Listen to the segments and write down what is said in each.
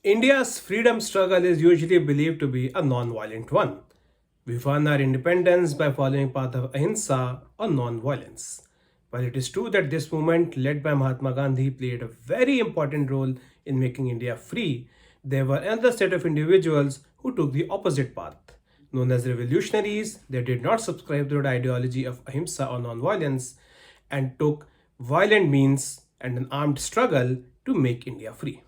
India's freedom struggle is usually believed to be a non-violent one. We won our independence by following path of ahimsa or non-violence. While it is true that this movement led by Mahatma Gandhi played a very important role in making India free, there were another set of individuals who took the opposite path. Known as revolutionaries, they did not subscribe to the ideology of ahimsa or non-violence and took violent means and an armed struggle to make India free.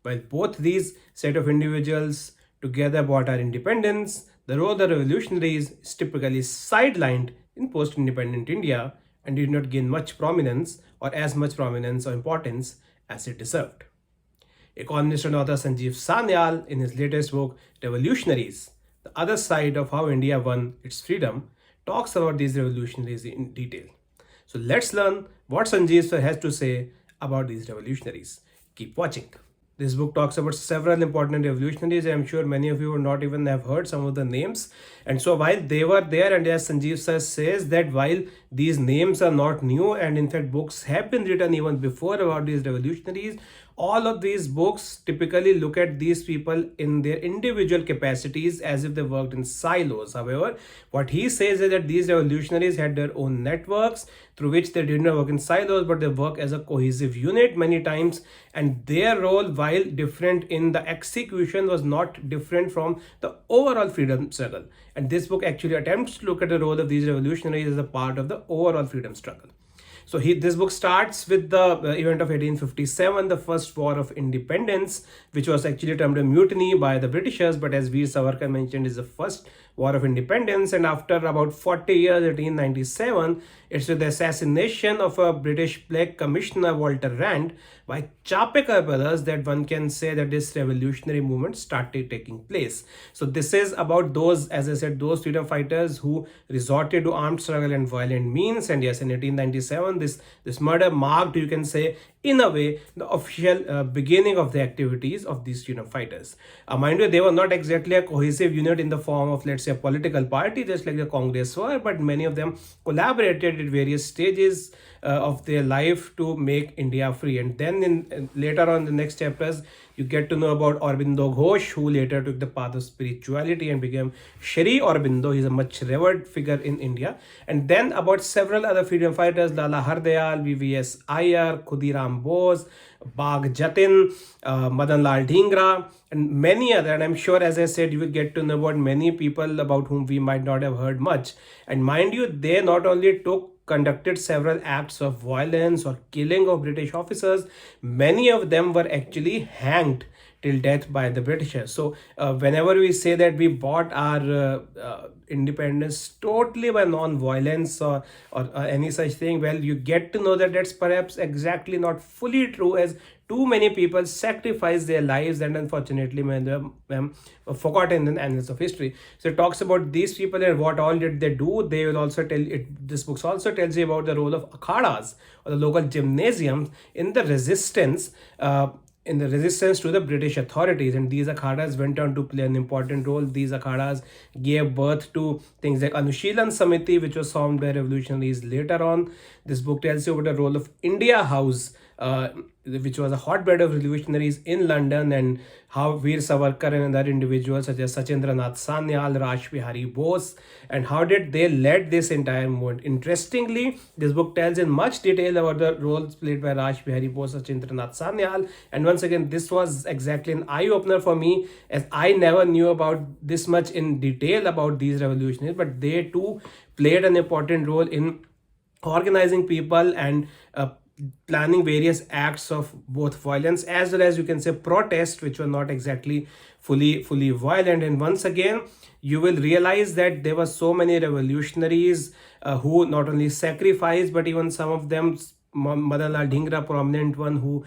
While both these set of individuals together bought our independence, the role of the revolutionaries is typically sidelined in post-independent India and did not gain much prominence or as much prominence or importance as it deserved. Economist and author Sanjeev Sanyal, in his latest book Revolutionaries, The Other Side of How India Won Its Freedom, talks about these revolutionaries in detail. So let's learn what Sanjeev sir has to say about these revolutionaries. Keep watching. This book talks about several important revolutionaries. I'm sure many of you would not even have heard some of the names. And so while they were there, and as Sanjeev sir says that while these names are not new, and in fact books have been written even before about these revolutionaries, all of these books typically look at these people in their individual capacities as if they worked in silos. However, what he says is that these revolutionaries had their own networks through which they did not work in silos, but they work as a cohesive unit many times, and their role, while different in the execution, was not different from the overall freedom struggle. And this book actually attempts to look at the role of these revolutionaries as a part of the overall freedom struggle. So this book starts with the event of 1857, the first war of independence, which was actually termed a mutiny by the Britishers, but as Veer Savarkar mentioned, is the first war of independence. And after about 40 years, 1897, it's with the assassination of a British plague commissioner, Walter Rand, by Chapekar brothers, that one can say that this revolutionary movement started taking place. So this is about those, as I said, those freedom fighters who resorted to armed struggle and violent means. And yes, in 1897, this murder marked, you can say, in a way, the official beginning of the activities of these freedom fighters. Mind you, they were not exactly a cohesive unit in the form of, let's say, a political party, just like the Congress were, but many of them collaborated at various stages of their life to make India free. And then later on the next chapters, you get to know about Aurobindo Ghosh, who later took the path of spirituality and became Shri Aurobindo. He's a much revered figure in India. And then about several other freedom fighters, Lala Hardayal, VVS Iyer, Khudiram Bose, Bagh Jatin, Madan Lal Dhingra, and many other. And I'm sure, as I said, you will get to know about many people about whom we might not have heard much. And mind you, they not only conducted several acts of violence or killing of British officers, many of them were actually hanged till death by the Britishers. So whenever we say that we bought our independence totally by non-violence or any such thing, well, you get to know that that's perhaps exactly not fully true, as too many people sacrifice their lives and unfortunately many of them forgotten in the annals of history. So it talks about these people and what all did they do. They will also tell it. This book also tells you about the role of akhadas or the local gymnasiums in the resistance. To the British authorities, and these akhadas went on to play an important role. These akhadas gave birth to things like Anushilan Samiti, which was formed by revolutionaries later on. This book tells you about the role of India House, which was a hotbed of revolutionaries in London, and how Veer Savarkar and other individuals such as Sachindranath Sanyal, Raj Bihari Bose, and how did they led this entire movement. Interestingly, this book tells in much detail about the roles played by Raj Bihari Bose, Sachindranath Sanyal, and once again, this was exactly an eye-opener for me, as I never knew about this much in detail about these revolutionaries, but they too played an important role in organizing people and planning various acts of both violence as well as, you can say, protest, which were not exactly fully violent. And once again, you will realize that there were so many revolutionaries who not only sacrificed, but even some of them, Madan Lal Dhingra, prominent one, who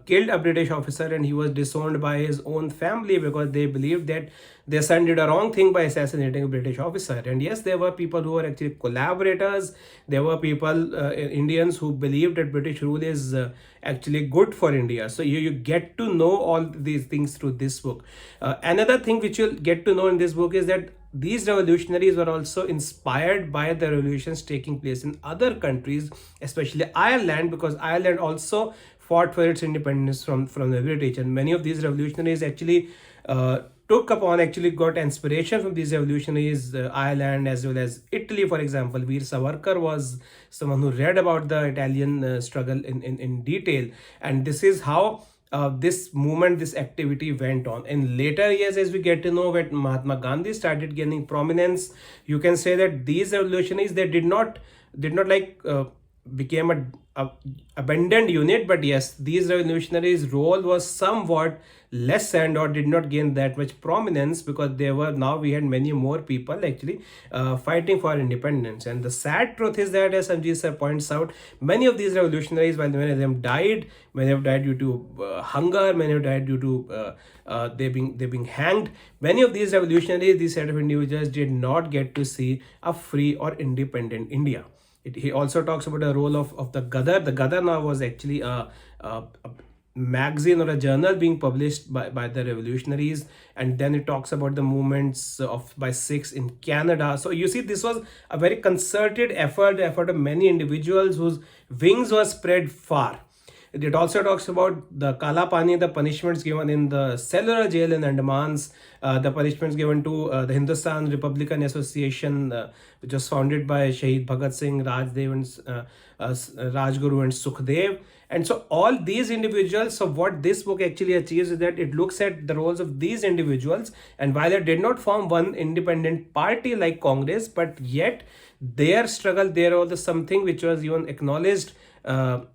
killed a British officer, and he was disowned by his own family because they believed that their son did a wrong thing by assassinating a British officer. And yes, there were people who were actually collaborators. There were people, Indians, who believed that British rule is actually good for India. So you get to know all these things through this book. Another thing which you'll get to know in this book is that these revolutionaries were also inspired by the revolutions taking place in other countries, especially Ireland, because Ireland also fought for its independence from the British, and many of these revolutionaries actually took upon, actually got inspiration from these revolutionaries, Ireland as well as Italy, for example. Veer Savarkar was someone who read about the Italian struggle in detail, and this is how this movement, this activity went on. In later years, as we get to know, when Mahatma Gandhi started gaining prominence, you can say that these revolutionaries, they did not like became a abandoned unit, but yes, these revolutionaries role was somewhat lessened or did not gain that much prominence, because there were, now we had many more people actually fighting for independence. And the sad truth is that, as Sanjeev sir points out, many of these revolutionaries, while many of them died, many have died due to hunger, many have died due to they being hanged. Many of these revolutionaries, these set of individuals, did not get to see a free or independent India. He also talks about the role of the Gadar. The Gadar now was actually a magazine or a journal being published by the revolutionaries, and then it talks about the movements of by Sikhs in Canada. So you see, this was a very concerted effort, the effort of many individuals whose wings were spread far. It also talks about the Kala Pani, the punishments given in the cellular jail in Andamans, the punishments given to the Hindustan Republican Association, which was founded by Shahid Bhagat Singh, Rajdev, and Rajguru and Sukhdev. And so all these individuals, so what this book actually achieves is that it looks at the roles of these individuals, and while it did not form one independent party like Congress, but yet their struggle, there was something which was even acknowledged,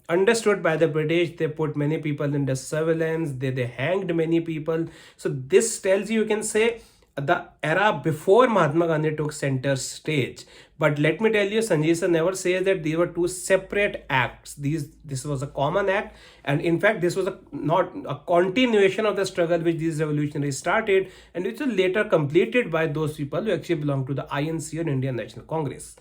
understood by the British. They put many people under surveillance, they hanged many people. So this tells you can say, the era before Mahatma Gandhi took center stage. But let me tell you, Sanjeev sir never says that these were two separate acts. This was a common act, and in fact this was not a continuation of the struggle which these revolutionaries started, and which was later completed by those people who actually belong to the INC, or Indian National Congress.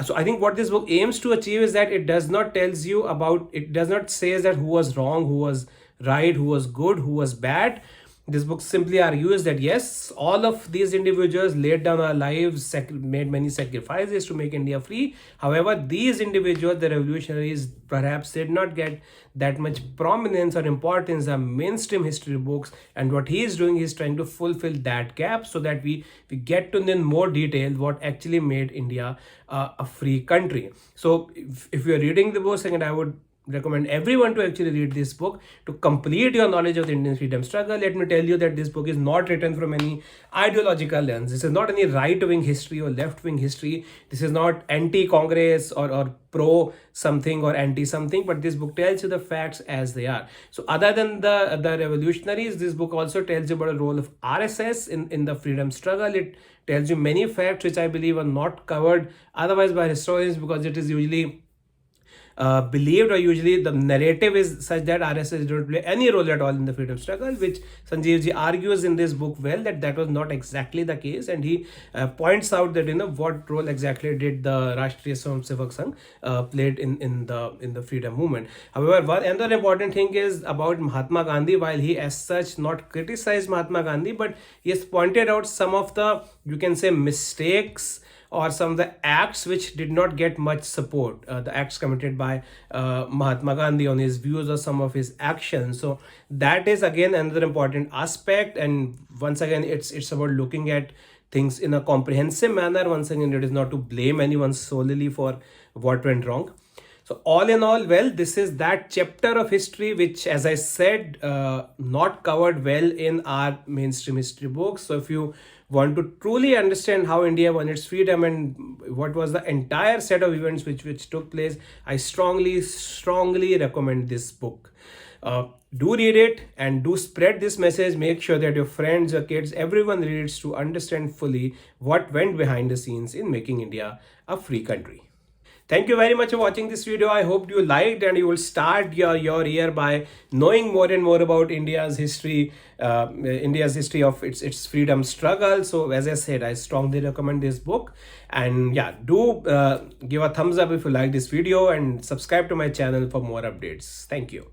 So I think what this book aims to achieve is that it does not say that who was wrong, who was right, who was good, who was bad. This book simply argues that yes, all of these individuals laid down our lives, made many sacrifices to make India free. However, these individuals, the revolutionaries, perhaps did not get that much prominence or importance in mainstream history books. And what he is doing is trying to fulfill that gap, so that we get to know in more detail what actually made India a free country. So if you are reading the book, second, I would recommend everyone to actually read this book to complete your knowledge of the Indian freedom struggle. Let me tell you that this book is not written from any ideological lens. This is not any right-wing history or left-wing history. This is not anti-Congress or pro something or anti something, but this book tells you the facts as they are. So other than the revolutionaries, this book also tells you about the role of RSS in the freedom struggle. It tells you many facts which I believe are not covered otherwise by historians, because it is usually believed, or usually the narrative is such that RSS did not play any role at all in the freedom struggle, which Sanjeev ji argues in this book well that was not exactly the case, and he points out that what role exactly did the Rashtriya Swayamsevak Sangh played in the freedom movement. However, another important thing is about Mahatma Gandhi. While he as such not criticized Mahatma Gandhi, but he has pointed out some of the, you can say, mistakes or some of the acts which did not get much support, the acts committed by Mahatma Gandhi on his views or some of his actions. So that is again another important aspect, and once again it's about looking at things in a comprehensive manner. Once again, it is not to blame anyone solely for what went wrong. So all in all, well, this is that chapter of history which, as I said, not covered well in our mainstream history books. So if you want to truly understand how India won its freedom and what was the entire set of events which took place, I strongly recommend this book. Do read it and do spread this message. Make sure that your friends, your kids, everyone reads to understand fully what went behind the scenes in making India a free country. Thank you very much for watching this video. I hope you liked, and you will start your year by knowing more and more about India's history of its freedom struggle. So as I said, I strongly recommend this book, and yeah, do give a thumbs up if you like this video, and subscribe to my channel for more updates. Thank you.